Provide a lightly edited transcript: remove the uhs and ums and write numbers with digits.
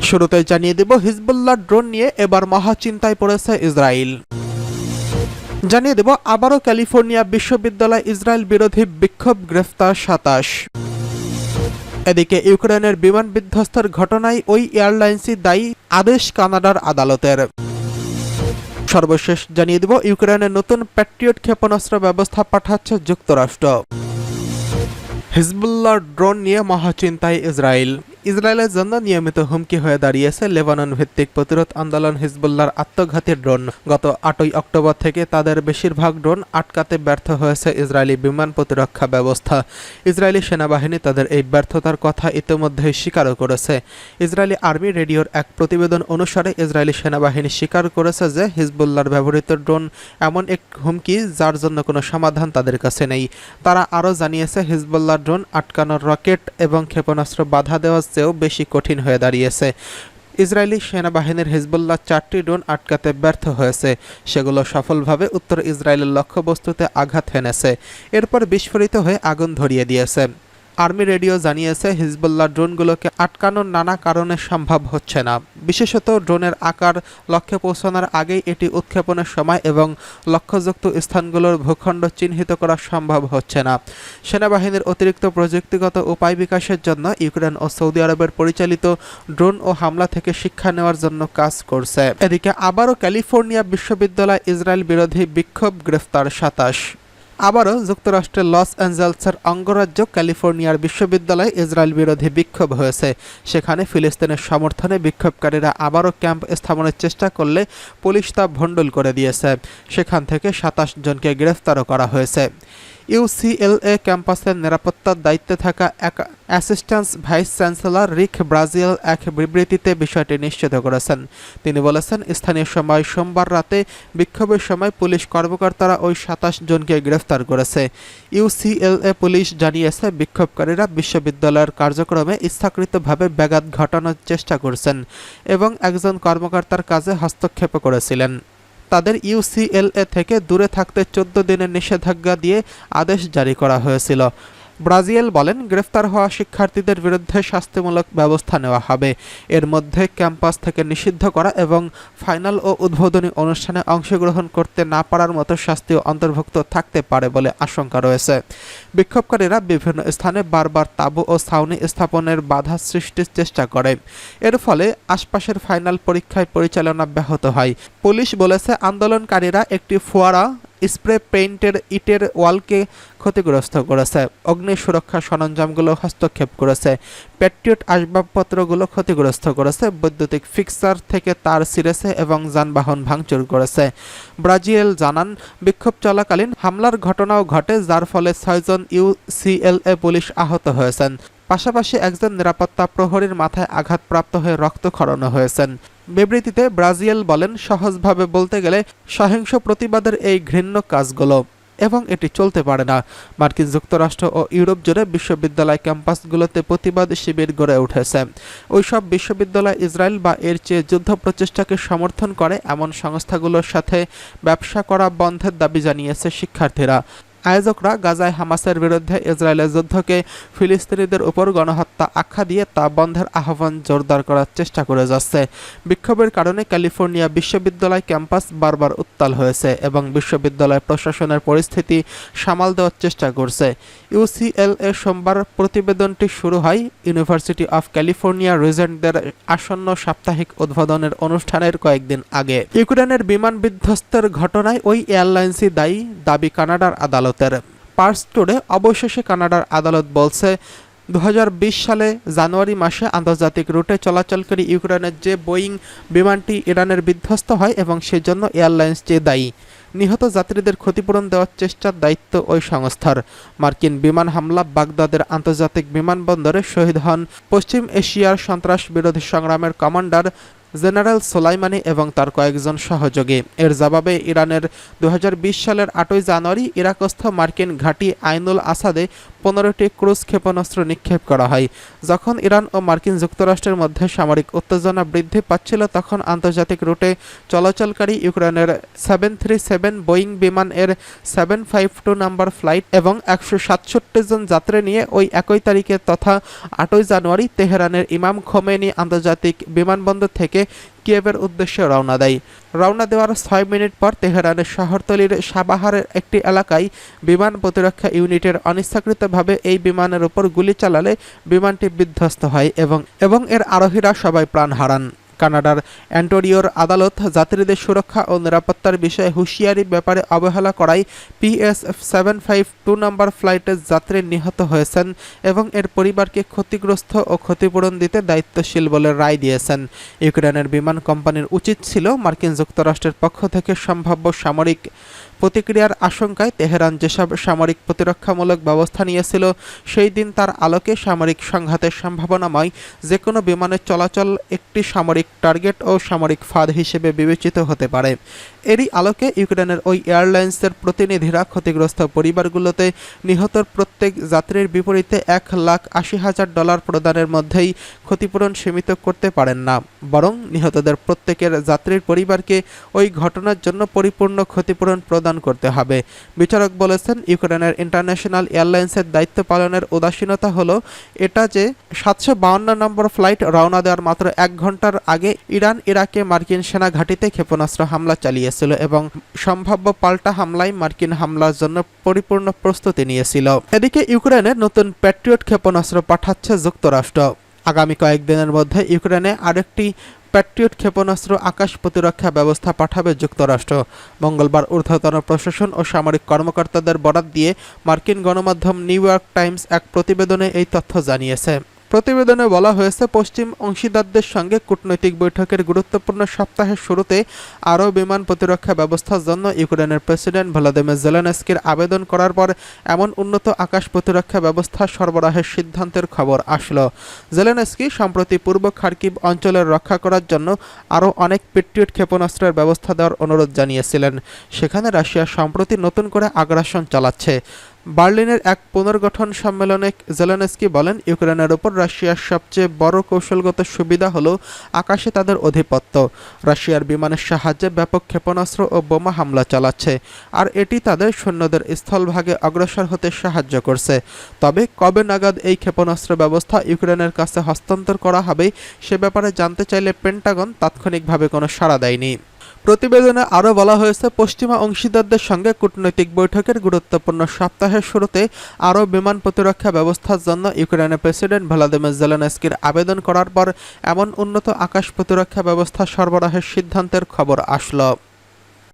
শুরুতেই জানিয়ে দেব Hezbollah drone নিয়ে এবার মহা চিন্তায় পড়েছে ইসরায়েল। জানিয়ে দেব আবারও ক্যালিফোর্নিয়া বিশ্ববিদ্যালয় ইসরায়েল বিরোধী বিক্ষোভ, গ্রেফতার ২৭। এদিকে ইউক্রেনের বিমান বিধ্বস্তের ঘটনায় ওই এয়ারলাইন্সই দায়ী, আদেশ কানাডার আদালতের। সর্বশেষ জানিয়ে দেব ইউক্রেনের নতুন প্যাট্রিয়ট ক্ষেপণাস্ত্র ব্যবস্থা পাঠাচ্ছে যুক্তরাষ্ট্র। হিজবুল্লাহ ড্রোন নিয়ে মহাচিন্তায় ইসরায়েল। ইসরায়েলের জন্য নিয়মিত হুমকি হয়ে দাঁড়িয়েছে লেবানন ভিত্তিক প্রতিরোধ আন্দোলন হিজবুল্লাহর আত্মঘাতী ড্রোন। গত ৮ই অক্টোবর থেকে তাদের বেশিরভাগ ড্রোন আটকাতে ব্যর্থ হয়েছে ইসরায়েলি বিমান প্রতিরক্ষা ব্যবস্থা। ইসরায়েলি সেনাবাহিনী তাদের এই ব্যর্থতার কথা ইতিমধ্যেই স্বীকারও করেছে। ইসরায়েলি আর্মি রেডিওর এক প্রতিবেদন অনুসারে ইসরায়েলি সেনাবাহিনী স্বীকার করেছে যে হিজবুল্লাহর ব্যবহৃত ড্রোন এমন এক হুমকি যার জন্য কোনো সমাধান তাদের কাছে নেই। তারা আরও জানিয়েছে হিজবুল্লাহ ড্রোন আটকানোর রকেট এবং ক্ষেপণাস্ত্র বাধা দেওয়ার চেয়েও বেশি কঠিন হয়ে দাঁড়িয়েছে। ইসরায়েলি সেনাবাহিনীর হিজবুল্লাহ ৪টি ড্রোন আটকাতে ব্যর্থ হয়েছে। সেগুলো সফলভাবে উত্তর ইসরায়েলের লক্ষ্যবস্তুতে আঘাত হেনেছে, এরপর বিস্ফোরিত হয়ে আগুন ধরিয়ে দিয়েছে। আর্মি রেডিও জানিয়েছে হিজবুল্লাহ ড্রোনগুলোকে আটকানোর নানা কারণে সম্ভব হচ্ছে না। বিশেষত ড্রোনের আকার, লক্ষ্যে পৌঁছানোর আগেই এটি উৎক্ষেপণের সময় এবং লক্ষ্যযুক্ত স্থানগুলোর ভূখণ্ড চিহ্নিত করা সম্ভব হচ্ছে না। সেনাবাহিনীর অতিরিক্ত প্রযুক্তিগত উপায় বিকাশের জন্য ইউক্রেন ও সৌদি আরবের পরিচালিত ড্রোন ও হামলা থেকে শিক্ষা নেওয়ার জন্য কাজ করছে। এদিকে আবারও ক্যালিফোর্নিয়া বিশ্ববিদ্যালয় ইসরায়েল বিরোধী বিক্ষোভ, গ্রেফতার ২৭। আবারও যুক্তরাষ্ট্রের লস অ্যাঞ্জেলসের অঙ্গরাজ্য ক্যালিফোর্নিয়ার বিশ্ববিদ্যালয়ে ইসরায়েল বিরোধী বিক্ষোভ হয়েছে। সেখানে ফিলিস্তিনের সমর্থনে বিক্ষোভকারীরা আবারও ক্যাম্প স্থাপনের চেষ্টা করলে পুলিশ তা ভণ্ডুল করে দিয়েছে। সেখান থেকে ২৭ জনকে গ্রেফতারও করা হয়েছে। ইউসিএলএ ক্যাম্পাসের নিরাপত্তার দায়িত্বে থাকা এক অ্যাসিস্ট্যান্ট ভাইস চ্যান্সেলর রিক ব্রাজিয়েল এক বিবৃতিতে বিষয়টি নিশ্চিত করেছেন। তিনি বলেছেন, স্থানীয় সময় সোমবার রাতে বিক্ষোভের সময় পুলিশ কর্মকর্তারা ওই ২৭ জনকে গ্রেফতার করেছে। ইউসিএলএ পুলিশ জানিয়েছে, বিক্ষোভকারীরা বিশ্ববিদ্যালয়ের কার্যক্রমে ইচ্ছাকৃতভাবে ব্যাঘাত ঘটানোর চেষ্টা করছেন এবং একজন কর্মকর্তার কাজে হস্তক্ষেপ করেছিলেন। তাদের ইউসিএলএ থেকে দূরে থাকতে ১৪ দিনের নিষেধাজ্ঞা দিয়ে আদেশ জারি করা হয়েছিল। ব্রাজিয়েল বলেন, গ্রেফতার হওয়া শিক্ষার্থীদের বিরুদ্ধে শাস্তিমূলক ব্যবস্থা নেওয়া হবে। এর মধ্যে ক্যাম্পাস থেকে নিষিদ্ধ করা এবং ফাইনাল ও উদ্বোধনী অনুষ্ঠানে অংশগ্রহণ করতে না পারার মতো শাস্তিও অন্তর্ভুক্ত থাকতে পারে বলে আশঙ্কা রয়েছে। বিক্ষোভকারীরা বিভিন্ন স্থানে বারবার তাঁবু ও ছাউনি স্থাপনের বাধা সৃষ্টির চেষ্টা করে। এর ফলে আশপাশের ফাইনাল পরীক্ষায় পরিচালনা ব্যাহত হয়। পুলিশ বলেছে, আন্দোলনকারীরা একটি ফোয়ারা, স্প্রে পেইন্টের ইটের ওয়ালকে ক্ষতিগ্রস্ত করেছে, অগ্নি সুরক্ষা সরঞ্জামগুলো হস্তক্ষেপ করেছে, প্যাট্রিয়ট আসবাবপত্রগুলো ক্ষতিগ্রস্ত করেছে, বৈদ্যুতিক ফিক্সার থেকে তার ছিঁড়েছে এবং যানবাহন ভাঙচুর করেছে। ব্রাজিয়েল জানান, বিক্ষোভ চলাকালীন হামলার ঘটনাও ঘটে, যার ফলে ৬ জন ইউসিএলএ পুলিশ আহত হয়েছেন। পাশাপাশি একজন নিরাপত্তা প্রহরীর মাথায় আঘাতপ্রাপ্ত হয়ে রক্তক্ষরণও হয়েছেন। বিবৃতিতে ব্রাজিয়েল বলেন, সহজভাবে বলতে গেলে সহিংস প্রতিবাদের এই ঘৃণ্য কাজগুলো এবং এটি চলতে পারে না। মার্কিন যুক্তরাষ্ট্র ও ইউরোপ জুড়ে বিশ্ববিদ্যালয় ক্যাম্পাসগুলোতে প্রতিবাদ শিবির গড়ে উঠেছে। ওইসব বিশ্ববিদ্যালয় ইসরায়েল বা এর চেয়ে যুদ্ধ প্রচেষ্টাকে সমর্থন করে এমন সংস্থাগুলোর সাথে ব্যবসা করা বন্ধের দাবি জানিয়েছে শিক্ষার্থীরা। আয়োজকরা গাজায় হামাসের বিরুদ্ধে ইসরায়েলের যুদ্ধকে ফিলিস্তিনিদের উপর গণহত্যা আখ্যা দিয়ে তা বন্ধের আহ্বান জোরদার করার চেষ্টা করে যাচ্ছে। বিক্ষোভের কারণে ক্যালিফোর্নিয়া বিশ্ববিদ্যালয় ক্যাম্পাস বারবার উত্তাল হয়েছে এবং বিশ্ববিদ্যালয় প্রশাসনের পরিস্থিতি সামাল দেওয়ার চেষ্টা করছে। ইউসিএলএ সোমবার প্রতিবেদনটি শুরু হয় ইউনিভার্সিটি অফ ক্যালিফোর্নিয়া রিজেন্টদের আসন্ন সাপ্তাহিক উদ্বোধনের অনুষ্ঠানের কয়েকদিন আগে। ইউক্রেনের বিমান বিধ্বস্তের ঘটনায় ওই এয়ারলাইন্সই দায়ী, দাবি কানাডার আদালত। পার্স টুডে অবশেষে কানাডার আদালত বলছে, ২০২০ সালে জানুয়ারি মাসে আন্তর্জাতিক রুটে চলাচলকারী ইউক্রেনের যে বোয়িং বিমানটি ইরানের বিধ্বস্ত হয় এবং সেজন্য এয়ারলাইন্স যে দায়ী। নিহত যাত্রীদের ক্ষতিপূরণ দেওয়ার চেষ্টার দায়িত্ব ওই সংস্থার। মার্কিন বিমান হামলা বাগদাদের আন্তর্জাতিক বিমানবন্দরে শহীদ হন পশ্চিম এশিয়ার সন্ত্রাস বিরোধী সংগ্রামের কমান্ডার জেনারেল সোলাইমানি এবং তার কয়েকজন সহযোগী। এর জবাবে ইরানের ২০২০ সালের ৮ই জানুয়ারি ইরাকস্থ মার্কিন ঘাঁটি আইনুল আসাদে 15টি ক্রুজ ক্ষেপণাস্ত্র নিক্ষেপ করা হয়। যখন ইরান ও মার্কিন যুক্তরাষ্ট্রের মধ্যে সামরিক উত্তেজনা বৃদ্ধি পাচ্ছিল, তখন আন্তর্জাতিক রুটে চলাচলকারী ইউক্রেনের 737 বোয়িং বিমান এর 752 নম্বর ফ্লাইট এবং 167 জন যাত্রী নিয়ে ওই একই তারিখে তথা 8 জানুয়ারি তেহরানের ইমাম খোমেনি আন্তর্জাতিক বিমানবন্দর থেকে কিয়েভের উদ্দেশ্যে রওনা দেয়। রওনা দেওয়ার 6 মিনিট পর তেহরানের শহরতলির সাবাহারের একটি এলাকায় বিমান প্রতিরক্ষা ইউনিটের অনিচ্ছাকৃতভাবে এই বিমানের উপর গুলি চালালে বিমানটি বিধ্বস্ত হয় এবং এর আরোহীরা সবাই প্রাণ হারান। কানাডার অন্টারিওর আদালত যাত্রীদের সুরক্ষা ও নিরাপত্তার বিষয়ে হুঁশিয়ারি ব্যাপারে অবহেলা করায় পিএস 752 নম্বর ফ্লাইটের যাত্রী নিহত হয়েছেন এবং এর পরিবারকে ক্ষতিগ্রস্ত ও ক্ষতিপূরণ দিতে দায়িত্বশীল বলে রায় দিয়েছেন। ইউক্রেনের বিমান কোম্পানির উচিত ছিল মার্কিন যুক্তরাষ্ট্রের পক্ষ থেকে সম্ভাব্য সামরিক প্রতিক্রিয়ার আশঙ্কায় তেহরান যেসব সামরিক প্রতিরক্ষামূলক ব্যবস্থা নিয়েছিল, সেই দিন তার আলোকে সামরিক সংঘাতের সম্ভাবনাময় যে কোনো বিমানের চলাচল একটি সামরিক টার্গেট ও সামরিক ফাঁদ হিসেবে বিবেচিত হতে পারে। এরই আলোকে ইউক্রেনের ওই এয়ারলাইন্সের প্রতিনিধিরা ক্ষতিগ্রস্ত পরিবারগুলোতে নিহতর প্রত্যেক যাত্রীর বিপরীতে $1,80,000 প্রদানের মধ্যেই ক্ষতিপূরণ সীমিত করতে পারেন না, বরং নিহতদের প্রত্যেকের যাত্রীর পরিবারকে ওই ঘটনার জন্য পরিপূর্ণ ক্ষতিপূরণ প্রদান করতে হবে। বিচারক বলেছেন, ইউক্রেনের ইন্টারন্যাশনাল এয়ারলাইন্সের দায়িত্ব পালনের উদাসীনতা হলো এটা যে 752 নম্বর ফ্লাইট রওনা দেওয়ার মাত্র 1 ঘন্টার আগে ইরান ইরাকে মার্কিন সেনা ঘাঁটিতে ক্ষেপণাস্ত্র হামলা চালিয়েছিল এবং সম্ভাব্য পাল্টা হামলায় মার্কিন হামলার জন্য পরিপূর্ণ প্রস্তুতি নিয়েছিল। এদিকে ইউক্রেনের নতুন প্যাট্রিয়ট ক্ষেপণাস্ত্র পাঠাচ্ছে যুক্তরাষ্ট্র। আগামী কয়েকদিনের মধ্যে ইউক্রেনে আরেকটি প্যাট্রিয়ট ক্ষেপণাস্ত্র আকাশ প্রতিরক্ষা ব্যবস্থা পাঠাবে যুক্তরাষ্ট্র। মঙ্গলবার ঊর্ধ্বতন প্রশাসন ও সামরিক কর্মকর্তাদের বরাত দিয়ে মার্কিন গণমাধ্যম নিউ ইয়র্ক টাইমস এক প্রতিবেদনে এই তথ্য জানিয়েছে। প্রতিবেদনে বলা হয়েছে, পশ্চিম অংশীদারদের সঙ্গে কূটনৈতিক বৈঠকের গুরুত্বপূর্ণ সপ্তাহের শুরুতে আরও বিমান প্রতিরক্ষা ব্যবস্থার জন্য ইউক্রেনের প্রেসিডেন্ট ভলোদিমির জেলেনস্কির আবেদন করার পর এমন উন্নত আকাশ প্রতিরক্ষা ব্যবস্থা সরবরাহের সিদ্ধান্তের খবর আসলো। জেলেনস্কি সম্প্রতি পূর্ব খার্কিভ অঞ্চলের রক্ষা করার জন্য আরও অনেক প্যাট্রিয়ট ক্ষেপণাস্ত্রের ব্যবস্থা দেওয়ার অনুরোধ জানিয়েছিলেন। সেখানে রাশিয়া সম্প্রতি নতুন করে আগ্রাসন চালাচ্ছে। বার্লিনের এক পুনর্গঠন সম্মেলনে জেলেনস্কি বলেন, ইউক্রেনের উপর রাশিয়ার সবচেয়ে বড় কৌশলগত সুবিধা হল আকাশে তাদের আধিপত্য। রাশিয়ার বিমানের সাহায্যে ব্যাপক ক্ষেপণাস্ত্র ও বোমা হামলা চালাচ্ছে, আর এটি তাদের সৈন্যদের স্থলভাগে অগ্রসর হতে সাহায্য করছে। তবে কবে নাগাদ এই ক্ষেপণাস্ত্র ব্যবস্থা ইউক্রেনের কাছে হস্তান্তর করা হবে সে ব্যাপারে জানতে চাইলে পেন্টাগন তাৎক্ষণিকভাবে কোনো সাড়া দেয়নি। প্রতিবেদনে আরও বলা হয়েছে, পশ্চিমা অংশীদারদের সঙ্গে কূটনৈতিক বৈঠকের গুরুত্বপূর্ণ সপ্তাহের শুরুতে আরও বিমান প্রতিরক্ষা ব্যবস্থার জন্য ইউক্রেনের প্রেসিডেন্ট ভলোদিমির জেলেনস্কির আবেদন করার পর এমন উন্নত আকাশ প্রতিরক্ষা ব্যবস্থা সরবরাহের সিদ্ধান্তের খবর আসলো।